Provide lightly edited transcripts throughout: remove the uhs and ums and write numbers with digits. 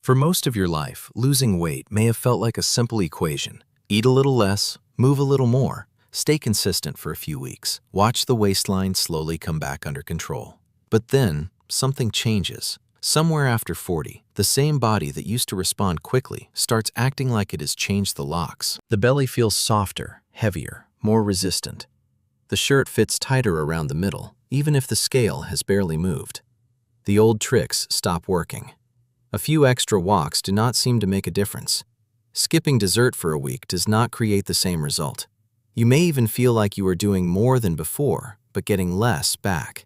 For most of your life, losing weight may have felt like a simple equation. Eat a little less, move a little more, stay consistent for a few weeks. Watch the waistline slowly come back under control. But then, something changes. Somewhere after 40, the same body that used to respond quickly starts acting like it has changed the locks. The belly feels softer, heavier, more resistant. The shirt fits tighter around the middle, even if the scale has barely moved. The old tricks stop working. A few extra walks do not seem to make a difference. Skipping dessert for a week does not create the same result. You may even feel like you are doing more than before, but getting less back.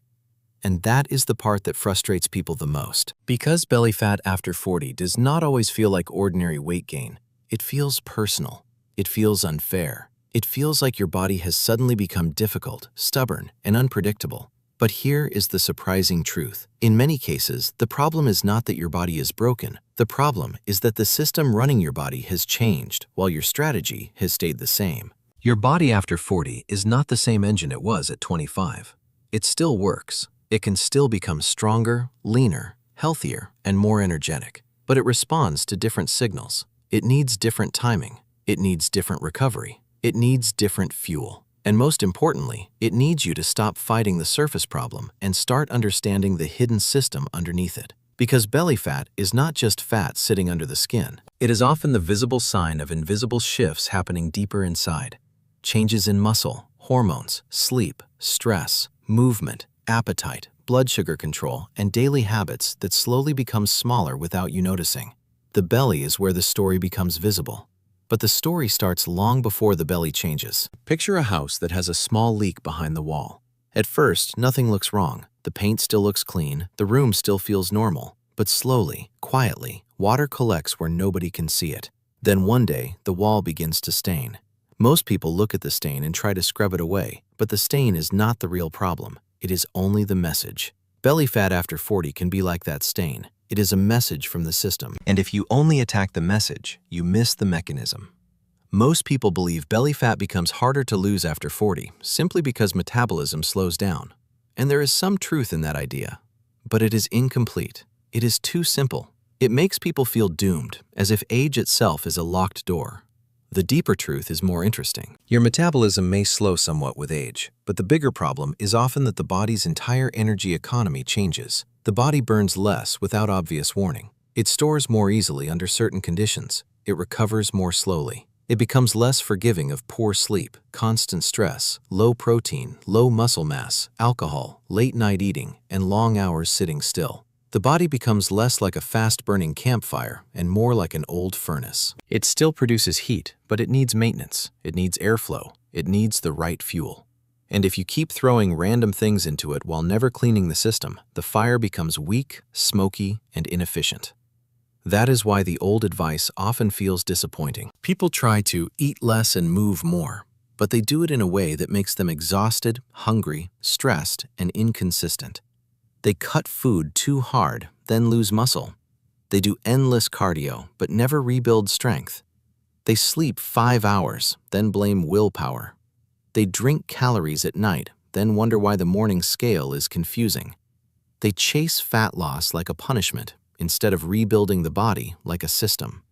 And that is the part that frustrates people the most. Because belly fat after 40 does not always feel like ordinary weight gain, it feels personal. It feels unfair. It feels like your body has suddenly become difficult, stubborn, and unpredictable. But here is the surprising truth. In many cases, the problem is not that your body is broken. The problem is that the system running your body has changed, while your strategy has stayed the same. Your body after 40 is not the same engine it was at 25. It still works. It can still become stronger, leaner, healthier, and more energetic. But it responds to different signals. It needs different timing. It needs different recovery. It needs different fuel. And most importantly, it needs you to stop fighting the surface problem and start understanding the hidden system underneath it. Because belly fat is not just fat sitting under the skin. It is often the visible sign of invisible shifts happening deeper inside. Changes in muscle, hormones, sleep, stress, movement, appetite, blood sugar control, and daily habits that slowly become smaller without you noticing. The belly is where the story becomes visible. But the story starts long before the belly changes. Picture a house that has a small leak behind the wall. At first, nothing looks wrong. The paint still looks clean, the room still feels normal. But slowly, quietly, water collects where nobody can see it. Then one day, the wall begins to stain. Most people look at the stain and try to scrub it away, but the stain is not the real problem. It is only the message. Belly fat after 40 can be like that stain. It is a message from the system. And if you only attack the message, you miss the mechanism. Most people believe belly fat becomes harder to lose after 40 simply because metabolism slows down. And there is some truth in that idea. But it is incomplete. It is too simple. It makes people feel doomed, as if age itself is a locked door. The deeper truth is more interesting. Your metabolism may slow somewhat with age, but the bigger problem is often that the body's entire energy economy changes. The body burns less without obvious warning. It stores more easily under certain conditions. It recovers more slowly. It becomes less forgiving of poor sleep, constant stress, low protein, low muscle mass, alcohol, late-night eating, and long hours sitting still. The body becomes less like a fast-burning campfire and more like an old furnace. It still produces heat, but it needs maintenance. It needs airflow. It needs the right fuel. And if you keep throwing random things into it while never cleaning the system, the fire becomes weak, smoky, and inefficient. That is why the old advice often feels disappointing. People try to eat less and move more, but they do it in a way that makes them exhausted, hungry, stressed, and inconsistent. They cut food too hard, then lose muscle. They do endless cardio, but never rebuild strength. They sleep 5 hours, then blame willpower. They drink calories at night, then wonder why the morning scale is confusing. They chase fat loss like a punishment, instead of rebuilding the body like a system.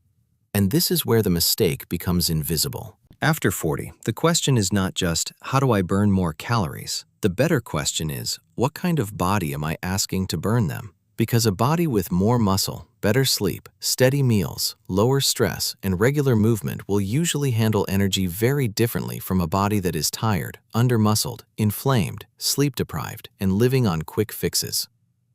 And this is where the mistake becomes invisible. After 40, the question is not just, how do I burn more calories? The better question is, what kind of body am I asking to burn them? Because a body with more muscle, better sleep, steady meals, lower stress, and regular movement will usually handle energy very differently from a body that is tired, under-muscled, inflamed, sleep-deprived, and living on quick fixes.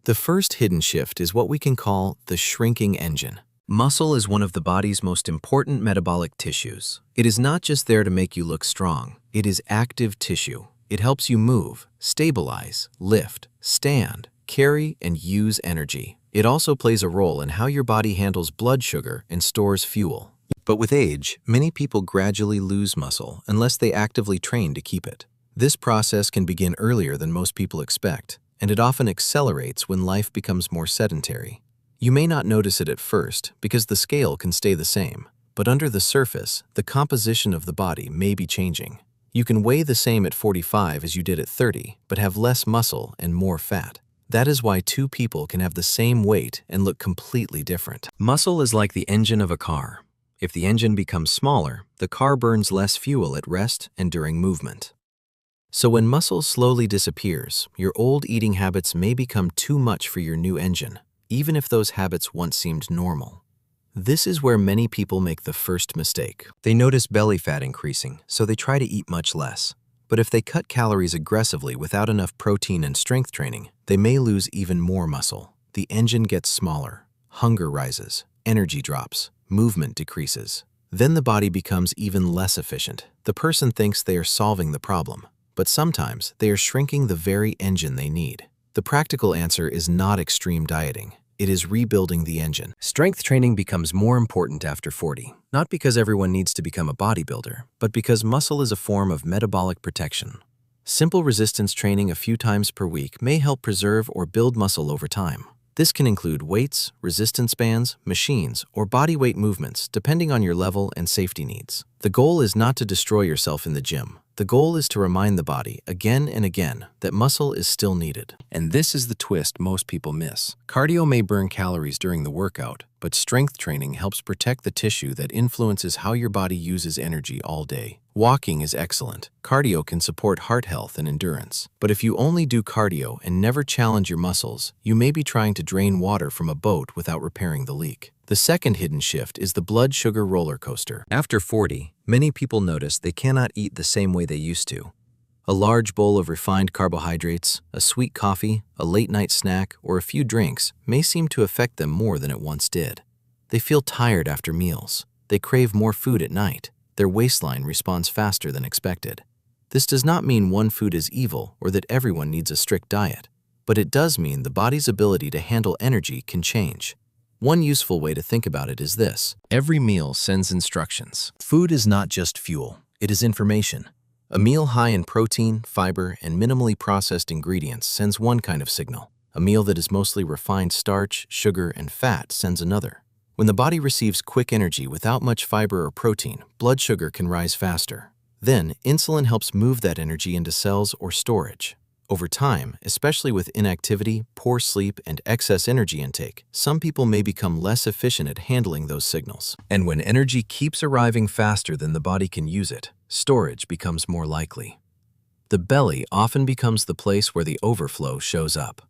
The first hidden shift is what we can call the shrinking engine. Muscle is one of the body's most important metabolic tissues. It is not just there to make you look strong. It is active tissue. It helps you move, stabilize, lift, stand, carry, and use energy. It also plays a role in how your body handles blood sugar and stores fuel. But with age, many people gradually lose muscle unless they actively train to keep it. This process can begin earlier than most people expect, and it often accelerates when life becomes more sedentary. You may not notice it at first because the scale can stay the same, but under the surface, the composition of the body may be changing. You can weigh the same at 45 as you did at 30, but have less muscle and more fat. That is why two people can have the same weight and look completely different. Muscle is like the engine of a car. If the engine becomes smaller, the car burns less fuel at rest and during movement. So when muscle slowly disappears, your old eating habits may become too much for your new engine, even if those habits once seemed normal. This is where many people make the first mistake. They notice belly fat increasing, so they try to eat much less. But if they cut calories aggressively without enough protein and strength training, they may lose even more muscle. The engine gets smaller, hunger rises, energy drops, movement decreases. Then the body becomes even less efficient. The person thinks they are solving the problem, but sometimes they are shrinking the very engine they need. The practical answer is not extreme dieting. It is rebuilding the engine. Strength training becomes more important after 40, not because everyone needs to become a bodybuilder, but because muscle is a form of metabolic protection. Simple resistance training a few times per week may help preserve or build muscle over time. This can include weights, resistance bands, machines, or body weight movements, depending on your level and safety needs. The goal is not to destroy yourself in the gym. The goal is to remind the body again and again that muscle is still needed. And this is the twist most people miss. Cardio may burn calories during the workout, but strength training helps protect the tissue that influences how your body uses energy all day. Walking is excellent. Cardio can support heart health and endurance. But if you only do cardio and never challenge your muscles, you may be trying to drain water from a boat without repairing the leak. The second hidden shift is the blood sugar roller coaster. After 40, many people notice they cannot eat the same way they used to. A large bowl of refined carbohydrates, a sweet coffee, a late-night snack, or a few drinks may seem to affect them more than it once did. They feel tired after meals. They crave more food at night. Their waistline responds faster than expected. This does not mean one food is evil or that everyone needs a strict diet, but it does mean the body's ability to handle energy can change. One useful way to think about it is this. Every meal sends instructions. Food is not just fuel, it is information. A meal high in protein, fiber, and minimally processed ingredients sends one kind of signal. A meal that is mostly refined starch, sugar, and fat sends another. When the body receives quick energy without much fiber or protein, blood sugar can rise faster. Then, insulin helps move that energy into cells or storage. Over time, especially with inactivity, poor sleep, and excess energy intake, some people may become less efficient at handling those signals. And when energy keeps arriving faster than the body can use it, storage becomes more likely. The belly often becomes the place where the overflow shows up.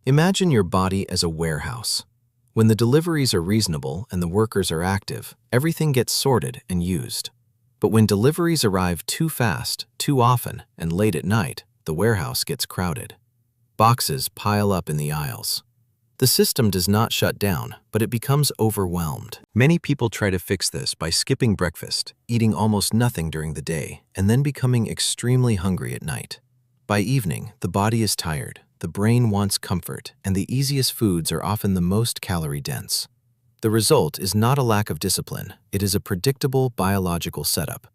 Imagine your body as a warehouse. When the deliveries are reasonable and the workers are active, everything gets sorted and used. But when deliveries arrive too fast, too often, and late at night, the warehouse gets crowded. Boxes pile up in the aisles. The system does not shut down, but it becomes overwhelmed. Many people try to fix this by skipping breakfast, eating almost nothing during the day, and then becoming extremely hungry at night. By evening, the body is tired, the brain wants comfort, and the easiest foods are often the most calorie-dense. The result is not a lack of discipline, it is a predictable biological setup.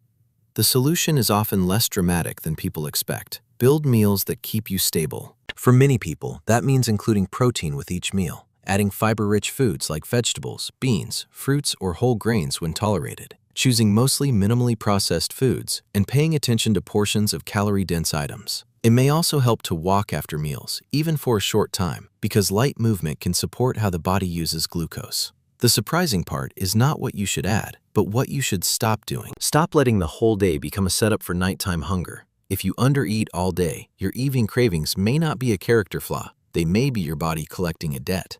The solution is often less dramatic than people expect. Build meals that keep you stable. For many people, that means including protein with each meal, adding fiber-rich foods like vegetables, beans, fruits, or whole grains when tolerated, choosing mostly minimally processed foods, and paying attention to portions of calorie-dense items. It may also help to walk after meals, even for a short time, because light movement can support how the body uses glucose. The surprising part is not what you should add, but what you should stop doing. Stop letting the whole day become a setup for nighttime hunger. If you undereat all day, your evening cravings may not be a character flaw. They may be your body collecting a debt.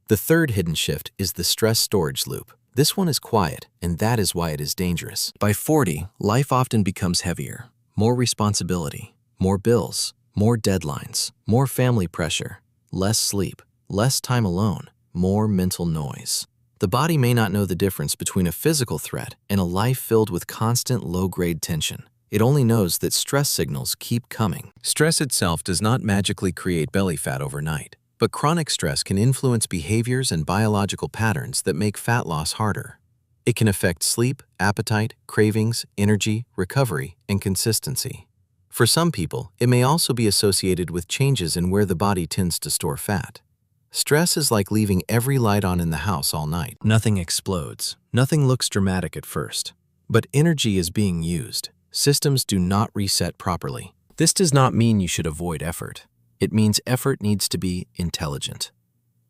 The third hidden shift is the stress storage loop. This one is quiet, and that is why it is dangerous. By 40, life often becomes heavier. More responsibility, more bills, more deadlines, more family pressure, less sleep, less time alone, more mental noise. The body may not know the difference between a physical threat and a life filled with constant low-grade tension. It only knows that stress signals keep coming. Stress itself does not magically create belly fat overnight, but chronic stress can influence behaviors and biological patterns that make fat loss harder. It can affect sleep, appetite, cravings, energy, recovery, and consistency. For some people, it may also be associated with changes in where the body tends to store fat. Stress is like leaving every light on in the house all night. Nothing explodes. Nothing looks dramatic at first. But energy is being used. Systems do not reset properly. This does not mean you should avoid effort. It means effort needs to be intelligent.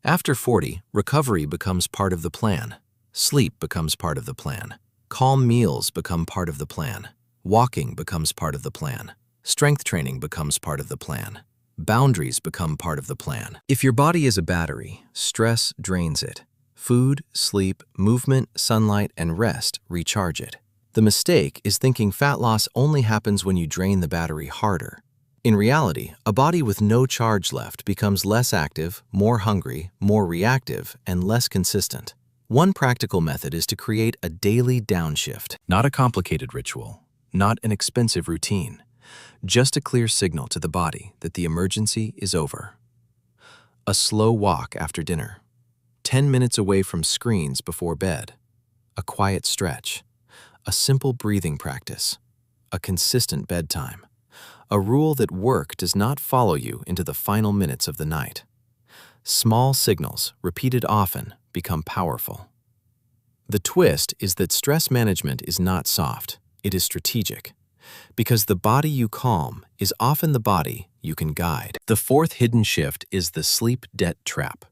After 40, recovery becomes part of the plan. Sleep becomes part of the plan. Calm meals become part of the plan. Walking becomes part of the plan. Strength training becomes part of the plan. Boundaries become part of the plan. If your body is a battery, stress drains it. Food, sleep, movement, sunlight, and rest recharge it. The mistake is thinking fat loss only happens when you drain the battery harder. In reality, a body with no charge left becomes less active, more hungry, more reactive, and less consistent. One practical method is to create a daily downshift. Not a complicated ritual, not an expensive routine, just a clear signal to the body that the emergency is over. A slow walk after dinner, 10 minutes away from screens before bed, a quiet stretch, a simple breathing practice, a consistent bedtime, a rule that work does not follow you into the final minutes of the night. Small signals, repeated often, become powerful. The twist is that stress management is not soft, it is strategic. Because the body you calm is often the body you can guide. The fourth hidden shift is the sleep debt trap.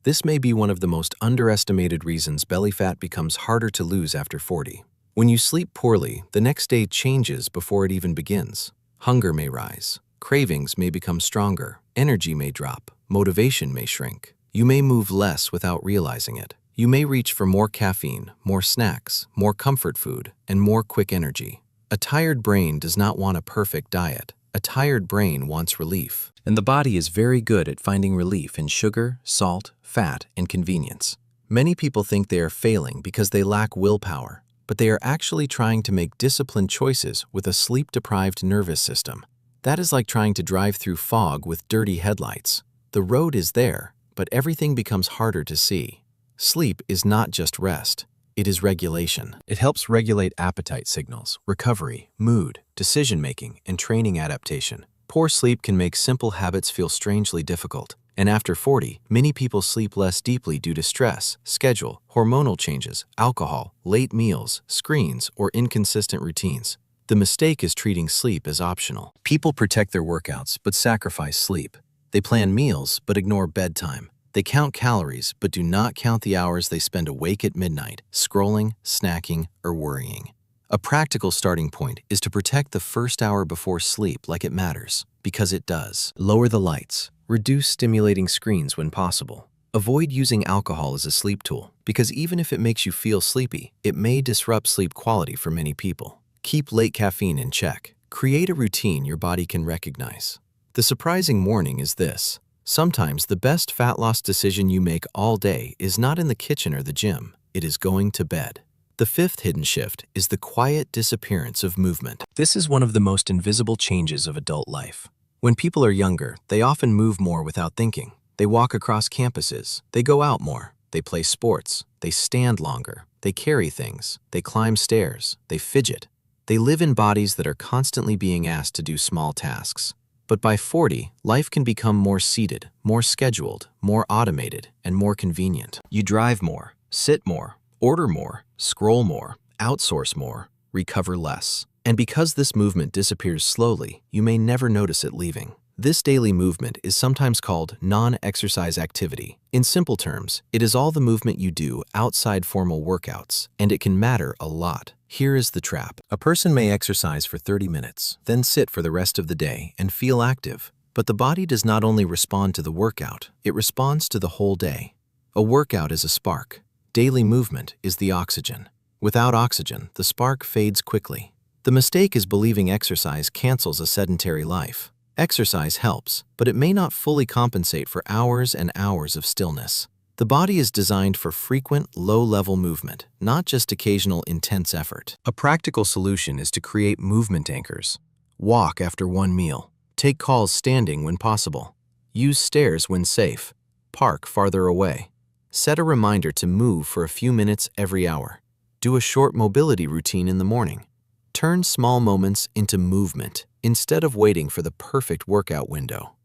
This may be one of the most underestimated reasons belly fat becomes harder to lose after 40. When you sleep poorly, the next day changes before it even begins. Hunger may rise, cravings may become stronger, energy may drop, motivation may shrink. You may move less without realizing it. You may reach for more caffeine, more snacks, more comfort food, and more quick energy. A tired brain does not want a perfect diet. A tired brain wants relief. And the body is very good at finding relief in sugar, salt, fat, and convenience. Many people think they are failing because they lack willpower, but they are actually trying to make disciplined choices with a sleep-deprived nervous system. That is like trying to drive through fog with dirty headlights. The road is there, but everything becomes harder to see. Sleep is not just rest. It is regulation. It helps regulate appetite signals, recovery, mood, decision-making, and training adaptation. Poor sleep can make simple habits feel strangely difficult. And after 40, many people sleep less deeply due to stress, schedule, hormonal changes, alcohol, late meals, screens, or inconsistent routines. The mistake is treating sleep as optional. People protect their workouts but sacrifice sleep. They plan meals but ignore bedtime. They count calories but do not count the hours they spend awake at midnight, scrolling, snacking, or worrying. A practical starting point is to protect the first hour before sleep like it matters, because it does. Lower the lights. Reduce stimulating screens when possible. Avoid using alcohol as a sleep tool, because even if it makes you feel sleepy, it may disrupt sleep quality for many people. Keep late caffeine in check. Create a routine your body can recognize. The surprising warning is this. Sometimes the best fat loss decision you make all day is not in the kitchen or the gym. It is going to bed. The fifth hidden shift is the quiet disappearance of movement. This is one of the most invisible changes of adult life. When people are younger, they often move more without thinking. They walk across campuses. They go out more. They play sports. They stand longer. They carry things. They climb stairs. They fidget. They live in bodies that are constantly being asked to do small tasks. But by 40, life can become more seated, more scheduled, more automated, and more convenient. You drive more, sit more, order more, scroll more, outsource more, recover less. And because this movement disappears slowly, you may never notice it leaving. This daily movement is sometimes called non-exercise activity. In simple terms, it is all the movement you do outside formal workouts, and it can matter a lot. Here is the trap. A person may exercise for 30 minutes, then sit for the rest of the day and feel active. But the body does not only respond to the workout, it responds to the whole day. A workout is a spark. Daily movement is the oxygen. Without oxygen, the spark fades quickly. The mistake is believing exercise cancels a sedentary life. Exercise helps, but it may not fully compensate for hours and hours of stillness. The body is designed for frequent, low-level movement, not just occasional intense effort. A practical solution is to create movement anchors. Walk after one meal. Take calls standing when possible. Use stairs when safe. Park farther away. Set a reminder to move for a few minutes every hour. Do a short mobility routine in the morning. Turn small moments into movement instead of waiting for the perfect workout window.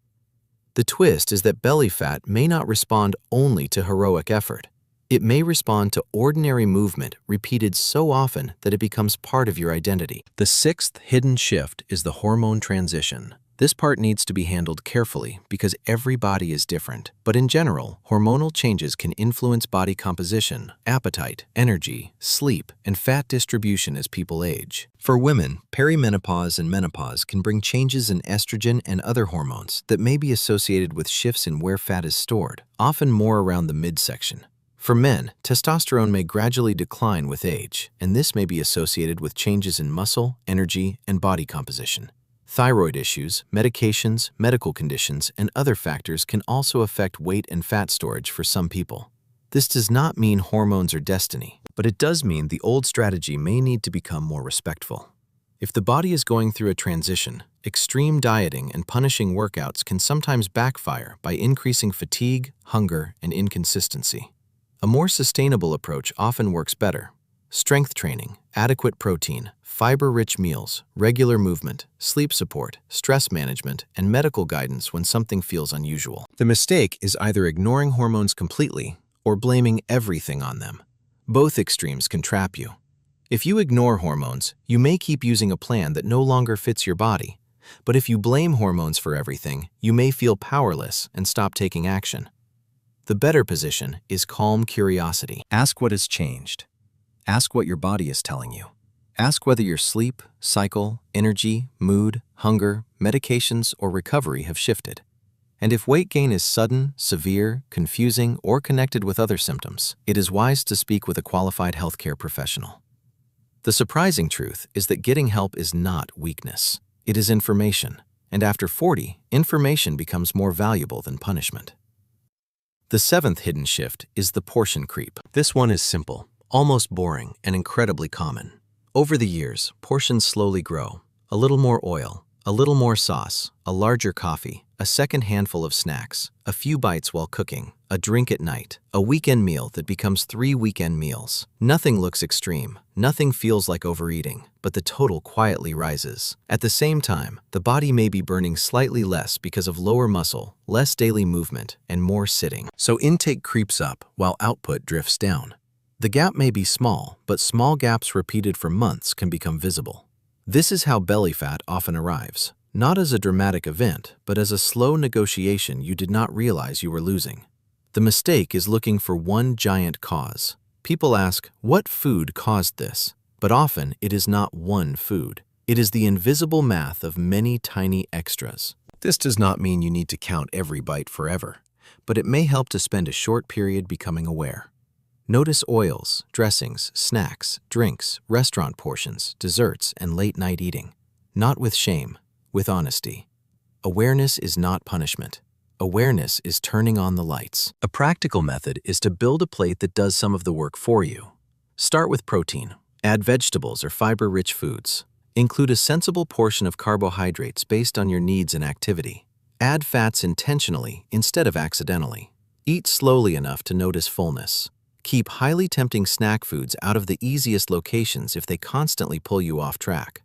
The twist is that belly fat may not respond only to heroic effort. It may respond to ordinary movement repeated so often that it becomes part of your identity. The sixth hidden shift is the hormone transition. This part needs to be handled carefully because every body is different. But in general, hormonal changes can influence body composition, appetite, energy, sleep, and fat distribution as people age. For women, perimenopause and menopause can bring changes in estrogen and other hormones that may be associated with shifts in where fat is stored, often more around the midsection. For men, testosterone may gradually decline with age, and this may be associated with changes in muscle, energy, and body composition. Thyroid issues, medications, medical conditions, and other factors can also affect weight and fat storage for some people. This does not mean hormones are destiny, but it does mean the old strategy may need to become more respectful. If the body is going through a transition, extreme dieting and punishing workouts can sometimes backfire by increasing fatigue, hunger, and inconsistency. A more sustainable approach often works better. Strength training, adequate protein, fiber-rich meals, regular movement, sleep support, stress management, and medical guidance when something feels unusual. The mistake is either ignoring hormones completely or blaming everything on them. Both extremes can trap you. If you ignore hormones, you may keep using a plan that no longer fits your body. But if you blame hormones for everything, you may feel powerless and stop taking action. The better position is calm curiosity. Ask what has changed. Ask what your body is telling you. Ask whether your sleep, cycle, energy, mood, hunger, medications, or recovery have shifted. And if weight gain is sudden, severe, confusing, or connected with other symptoms, it is wise to speak with a qualified healthcare professional. The surprising truth is that getting help is not weakness. It is information. And after 40, information becomes more valuable than punishment. The seventh hidden shift is the portion creep. This one is simple, almost boring, and incredibly common. Over the years, portions slowly grow. A little more oil, a little more sauce, a larger coffee, a second handful of snacks, a few bites while cooking, a drink at night, a weekend meal that becomes 3 weekend meals. Nothing looks extreme, nothing feels like overeating, but the total quietly rises. At the same time, the body may be burning slightly less because of lower muscle, less daily movement, and more sitting. So intake creeps up while output drifts down. The gap may be small, but small gaps repeated for months can become visible. This is how belly fat often arrives, not as a dramatic event, but as a slow negotiation you did not realize you were losing. The mistake is looking for one giant cause. People ask, what food caused this? But often it is not one food. It is the invisible math of many tiny extras. This does not mean you need to count every bite forever, but it may help to spend a short period becoming aware. Notice oils, dressings, snacks, drinks, restaurant portions, desserts, and late-night eating. Not with shame, with honesty. Awareness is not punishment. Awareness is turning on the lights. A practical method is to build a plate that does some of the work for you. Start with protein. Add vegetables or fiber-rich foods. Include a sensible portion of carbohydrates based on your needs and activity. Add fats intentionally instead of accidentally. Eat slowly enough to notice fullness. Keep highly tempting snack foods out of the easiest locations if they constantly pull you off track.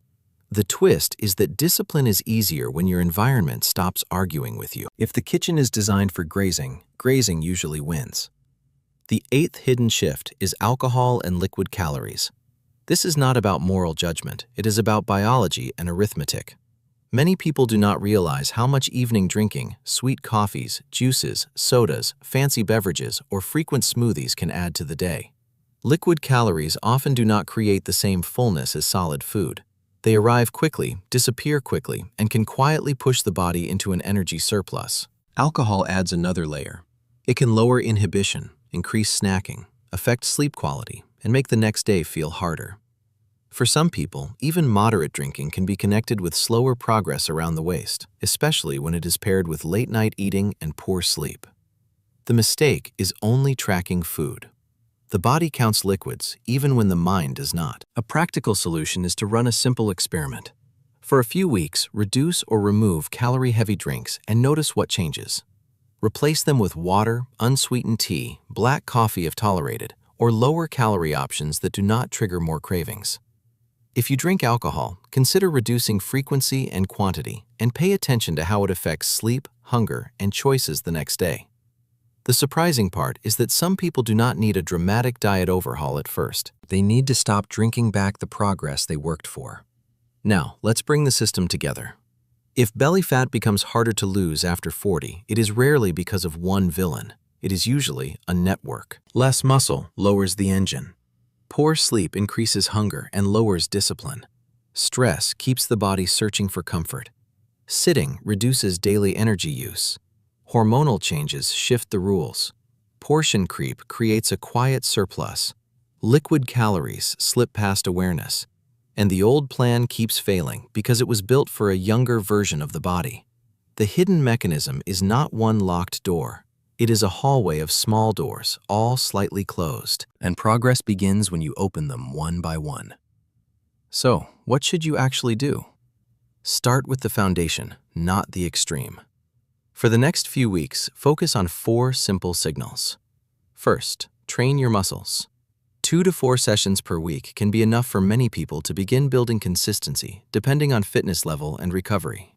The twist is that discipline is easier when your environment stops arguing with you. If the kitchen is designed for grazing, grazing usually wins. The eighth hidden shift is alcohol and liquid calories. This is not about moral judgment, it is about biology and arithmetic. Many people do not realize how much evening drinking, sweet coffees, juices, sodas, fancy beverages, or frequent smoothies can add to the day. Liquid calories often do not create the same fullness as solid food. They arrive quickly, disappear quickly, and can quietly push the body into an energy surplus. Alcohol adds another layer. It can lower inhibition, increase snacking, affect sleep quality, and make the next day feel harder. For some people, even moderate drinking can be connected with slower progress around the waist, especially when it is paired with late-night eating and poor sleep. The mistake is only tracking food. The body counts liquids, even when the mind does not. A practical solution is to run a simple experiment. For a few weeks, reduce or remove calorie-heavy drinks and notice what changes. Replace them with water, unsweetened tea, black coffee if tolerated, or lower-calorie options that do not trigger more cravings. If you drink alcohol, consider reducing frequency and quantity, and pay attention to how it affects sleep, hunger, and choices the next day. The surprising part is that some people do not need a dramatic diet overhaul at first. They need to stop drinking back the progress they worked for. Now, let's bring the system together. If belly fat becomes harder to lose after 40, it is rarely because of one villain. It is usually a network. Less muscle lowers the engine. Poor sleep increases hunger and lowers discipline. Stress keeps the body searching for comfort. Sitting reduces daily energy use. Hormonal changes shift the rules. Portion creep creates a quiet surplus. Liquid calories slip past awareness. And the old plan keeps failing because it was built for a younger version of the body. The hidden mechanism is not one locked door. It is a hallway of small doors, all slightly closed. And progress begins when you open them one by one. So, what should you actually do? Start with the foundation, not the extreme. For the next few weeks, focus on 4 simple signals. First, train your muscles. 2 to 4 sessions per week can be enough for many people to begin building consistency, depending on fitness level and recovery.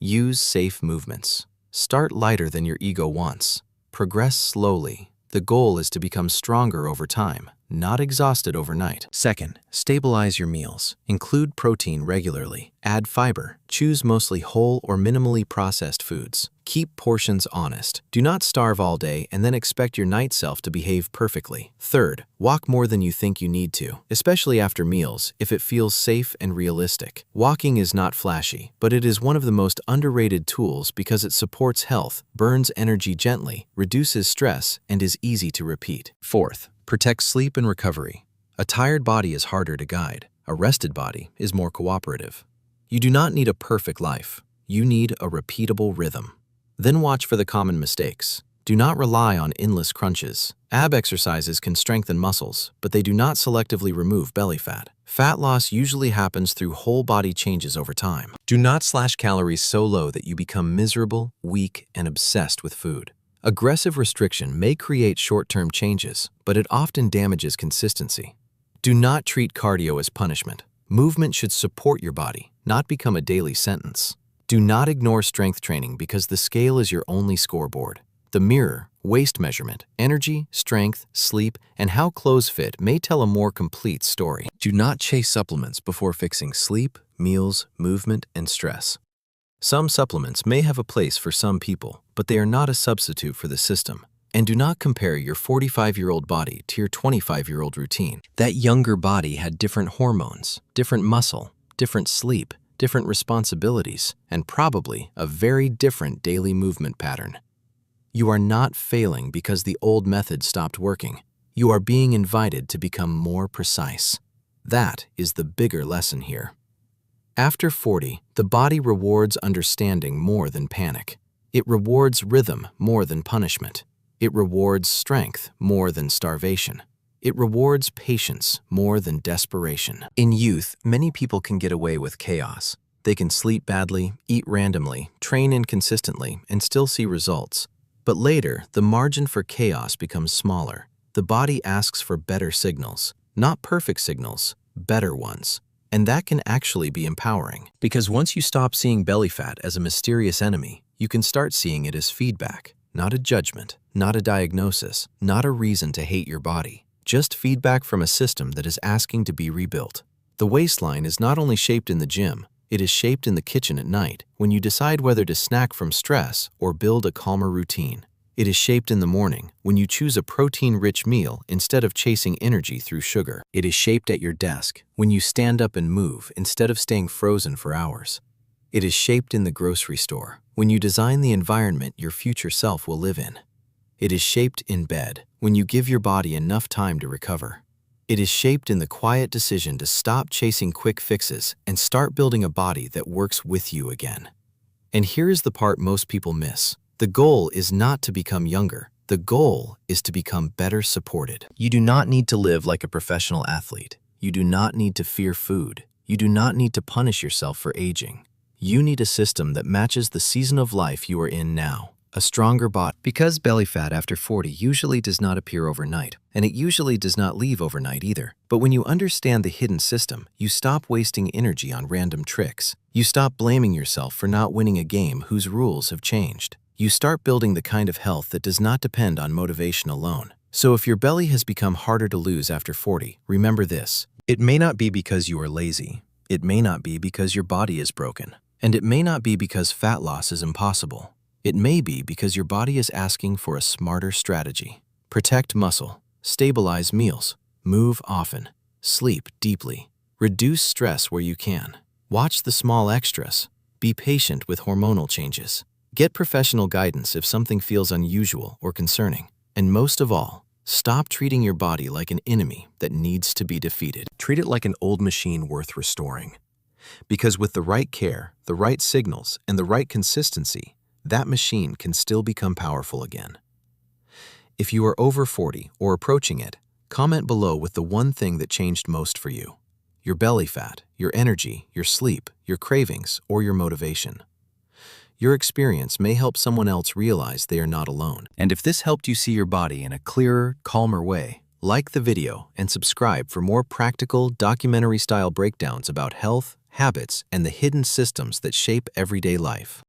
Use safe movements. Start lighter than your ego wants. Progress slowly. The goal is to become stronger over time, not exhausted overnight. Second, stabilize your meals. Include protein regularly. Add fiber. Choose mostly whole or minimally processed foods. Keep portions honest. Do not starve all day and then expect your night self to behave perfectly. Third, walk more than you think you need to, especially after meals if it feels safe and realistic. Walking is not flashy, but it is one of the most underrated tools because it supports health, burns energy gently, reduces stress, and is easy to repeat. Fourth, protect sleep and recovery. A tired body is harder to guide. A rested body is more cooperative. You do not need a perfect life. You need a repeatable rhythm. Then watch for the common mistakes. Do not rely on endless crunches. Ab exercises can strengthen muscles, but they do not selectively remove belly fat. Fat loss usually happens through whole body changes over time. Do not slash calories so low that you become miserable, weak, and obsessed with food. Aggressive restriction may create short-term changes, but it often damages consistency. Do not treat cardio as punishment. Movement should support your body, not become a daily sentence. Do not ignore strength training because the scale is your only scoreboard. The mirror, waist measurement, energy, strength, sleep, and how clothes fit may tell a more complete story. Do not chase supplements before fixing sleep, meals, movement, and stress. Some supplements may have a place for some people, but they are not a substitute for the system. And do not compare your 45-year-old body to your 25-year-old routine. That younger body had different hormones, different muscle, different sleep, different responsibilities, and probably a very different daily movement pattern. You are not failing because the old method stopped working. You are being invited to become more precise. That is the bigger lesson here. After 40, the body rewards understanding more than panic. It rewards rhythm more than punishment. It rewards strength more than starvation. It rewards patience more than desperation. In youth, many people can get away with chaos. They can sleep badly, eat randomly, train inconsistently, and still see results. But later, the margin for chaos becomes smaller. The body asks for better signals. Not perfect signals, better ones. And that can actually be empowering. Because once you stop seeing belly fat as a mysterious enemy, you can start seeing it as feedback, not a judgment, not a diagnosis, not a reason to hate your body. Just feedback from a system that is asking to be rebuilt. The waistline is not only shaped in the gym, it is shaped in the kitchen at night when you decide whether to snack from stress or build a calmer routine. It is shaped in the morning when you choose a protein-rich meal instead of chasing energy through sugar. It is shaped at your desk when you stand up and move instead of staying frozen for hours. It is shaped in the grocery store when you design the environment your future self will live in. It is shaped in bed when you give your body enough time to recover. It is shaped in the quiet decision to stop chasing quick fixes and start building a body that works with you again. And here is the part most people miss. The goal is not to become younger. The goal is to become better supported. You do not need to live like a professional athlete. You do not need to fear food. You do not need to punish yourself for aging. You need a system that matches the season of life you are in now. A stronger body. Because belly fat after 40 usually does not appear overnight, and it usually does not leave overnight either. But when you understand the hidden system, you stop wasting energy on random tricks. You stop blaming yourself for not winning a game whose rules have changed. You start building the kind of health that does not depend on motivation alone. So if your belly has become harder to lose after 40, remember this. It may not be because you are lazy. It may not be because your body is broken. And it may not be because fat loss is impossible. It may be because your body is asking for a smarter strategy. Protect muscle, stabilize meals, move often, sleep deeply, reduce stress where you can. Watch the small extras. Be patient with hormonal changes. Get professional guidance if something feels unusual or concerning. And most of all, stop treating your body like an enemy that needs to be defeated. Treat it like an old machine worth restoring. Because with the right care, the right signals, and the right consistency, that machine can still become powerful again. If you are over 40 or approaching it, comment below with the one thing that changed most for you. Your belly fat, your energy, your sleep, your cravings, or your motivation. Your experience may help someone else realize they are not alone. And if this helped you see your body in a clearer, calmer way, like the video and subscribe for more practical, documentary-style breakdowns about health, habits, and the hidden systems that shape everyday life.